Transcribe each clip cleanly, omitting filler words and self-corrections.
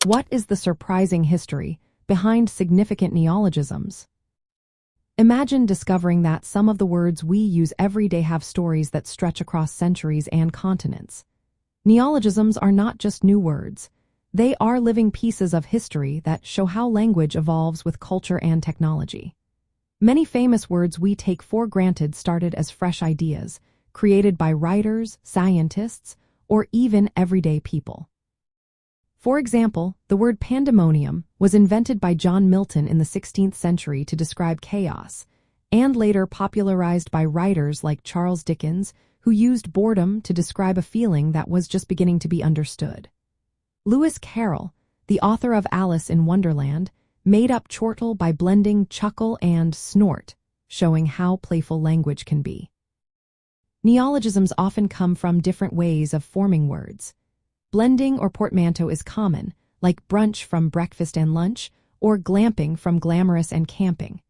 What is the surprising history behind significant neologisms? Imagine discovering that some of the words we use every day have stories that stretch across centuries and continents. Neologisms are not just new words. They are living pieces of history that show how language evolves with culture and technology. Many famous words we take for granted started as fresh ideas, created by writers, scientists, or even everyday people. For example, the word pandemonium was invented by John Milton in the 16th century to describe chaos, and later popularized by writers like Charles Dickens, who used boredom to describe a feeling that was just beginning to be understood. Lewis Carroll, the author of Alice in Wonderland, made up chortle by blending chuckle and snort, showing how playful language can be. Neologisms often come from different ways of forming words. Blending or portmanteau is common, like brunch from breakfast and lunch, or glamping from glamorous and camping.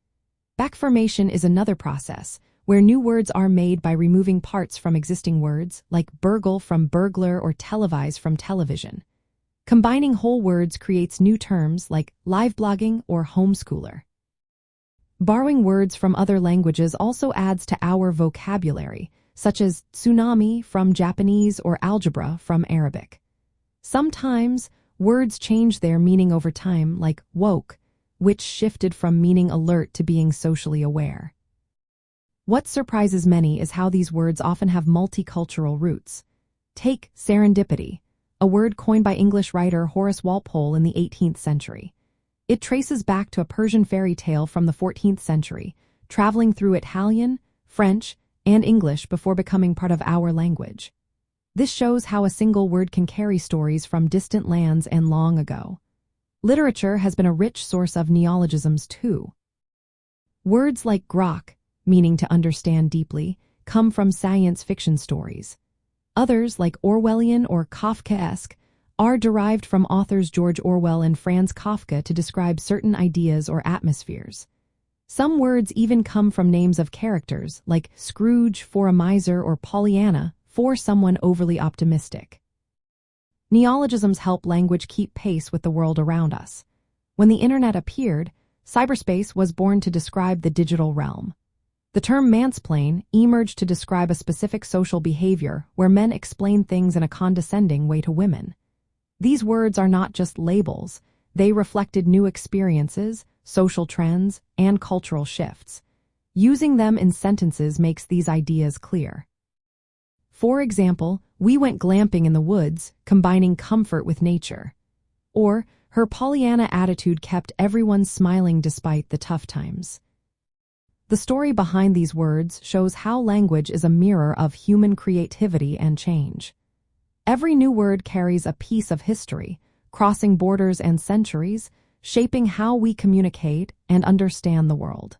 Backformation is another process, where new words are made by removing parts from existing words, like burgle from burglar or televise from television. Combining whole words creates new terms like live blogging or homeschooler. Borrowing words from other languages also adds to our vocabulary, such as tsunami from Japanese or algebra from Arabic. Sometimes, words change their meaning over time, like woke, which shifted from meaning alert to being socially aware. What surprises many is how these words often have multicultural roots. Take serendipity, a word coined by English writer Horace Walpole in the 18th century. It traces back to a Persian fairy tale from the 14th century, traveling through Italian, French, and English before becoming part of our language. This shows how a single word can carry stories from distant lands and long ago. Literature has been a rich source of neologisms too. Words like grok, meaning to understand deeply, come from science fiction stories. Others, like Orwellian or Kafkaesque, are derived from authors George Orwell and Franz Kafka to describe certain ideas or atmospheres. Some words even come from names of characters, like Scrooge for a miser or Pollyanna for someone overly optimistic. Neologisms help language keep pace with the world around us. When the internet appeared, cyberspace was born to describe the digital realm. The term mansplain emerged to describe a specific social behavior where men explain things in a condescending way to women. These words are not just labels, they reflected new experiences, social trends, and cultural shifts. Using them in sentences makes these ideas clear. For example, we went glamping in the woods, combining comfort with nature. Or, her Pollyanna attitude kept everyone smiling despite the tough times. The story behind these words shows how language is a mirror of human creativity and change. Every new word carries a piece of history, crossing borders and centuries, shaping how we communicate and understand the world.